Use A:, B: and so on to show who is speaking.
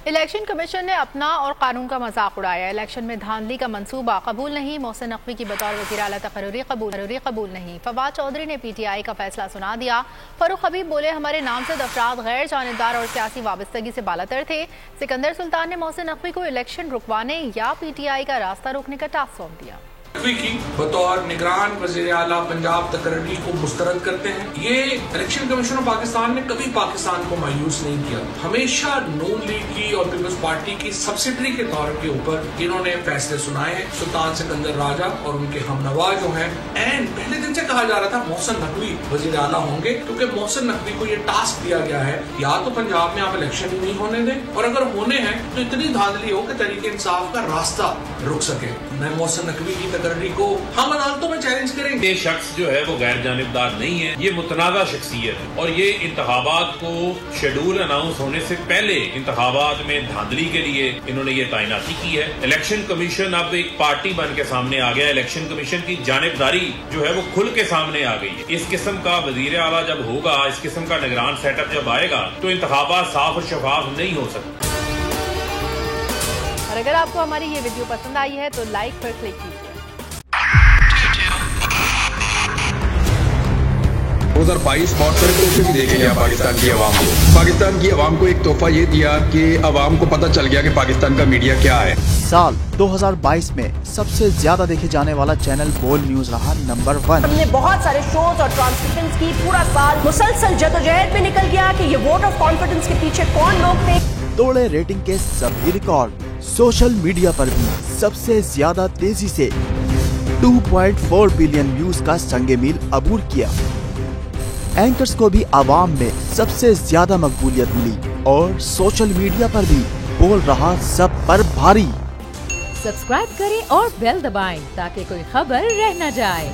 A: Election commission نے اپنا اور قانون کا مذاق اڑایا۔ الیکشن میں دھاندلی کا منصوبہ قبول نہیں، محسن نقوی کی بطور وزیر اعلیٰ تقرری قبول نہیں۔ فواد چودھری نے پی ٹی آئی کا فیصلہ سنا دیا۔ فاروق حبیب بولے ہمارے نامزد افراد غیر جانبدار اور سیاسی وابستگی سے بالاتر تھے۔ سکندر سلطان نے محسن نقوی کو الیکشن رکوانے یا پی ٹی آئی کا راستہ روکنے کا ٹاسک سونپ دیا۔
B: نقوی کی بطور نگران وزیر اعلیٰ پنجاب تقرری کو مسترد کرتے ہیں۔ یہ الیکشن کمیشن آف پاکستان نے کبھی پاکستان کو مایوس نہیں کیا۔ ہمیشہ نون لیگ کی اور پیپلز پارٹی کی سبسیڈری کے طور کے اوپر انہوں نے فیصلے سنائے ہیں۔ سلطان سکندر راجہ اور ان کے ہم نوا جو ہیں پہلے دن سے کہا جا رہا تھا محسن نقوی وزیر اعلیٰ ہوں گے، کیونکہ محسن نقوی کو یہ ٹاسک دیا گیا ہے یا تو پنجاب میں آپ الیکشن ہی نہیں ہونے دیں، اور اگر ہونے ہیں تو اتنی دھاندلی ہو کہ تحریک انصاف کا راستہ رک سکے۔ میں محسن نقوی کی تقرری کو ہم عدالتوں میں چیلنج کریں گے۔
C: یہ شخص جو ہے وہ غیر جانبدار نہیں ہے، یہ متنازع شخصیت ہے، اور یہ انتخابات کو شیڈول اناؤنس ہونے سے پہلے انتخابات میں دھاندلی کے لیے انہوں نے یہ تعیناتی کی ہے۔ الیکشن کمیشن اب ایک پارٹی بن کے سامنے آ گیا۔ الیکشن کمیشن کی جانبداری جو ہے وہ کھل کے سامنے آ گئی ہے۔ اس قسم کا وزیر اعلیٰ جب ہوگا، اس قسم کا نگران سیٹ اپ جب آئے گا تو انتخابات صاف اور شفاف نہیں ہو سکتے۔
A: اور اگر آپ کو ہماری یہ ویڈیو پسند آئی ہے تو لائک پر کلک کیجیے۔
D: 2022 بہت سارے تحفے بھی دیکھے گیا پاکستان کی عوام کو۔ پاکستان کی عوام کو ایک تحفہ یہ دیا کہ عوام کو پتہ چل گیا کہ پاکستان کا میڈیا کیا ہے۔
E: سال 2022 میں سب سے زیادہ دیکھے جانے والا چینل بول نیوز رہا نمبر 1۔
F: ہم نے بہت سارے شوز اور ٹرانسمیشنز کی، پورا سال مسلسل جدوجہد میں نکل گیا کہ یہ ووٹ آف کانفیڈنس کے پیچھے کون لوگ تھے۔
E: توڑے ریٹنگ کے سبھی ریکارڈ۔ سوشل میڈیا پر بھی سب سے زیادہ تیزی سے 2.4 بلین ویوز کا سنگ میل عبور کیا۔ اینکرز کو بھی عوام میں سب سے زیادہ مقبولیت ملی، اور سوشل میڈیا پر بھی بول رہا سب پر بھاری۔
G: سبسکرائب کریں اور بیل دبائیں تاکہ کوئی خبر رہ نہ جائے۔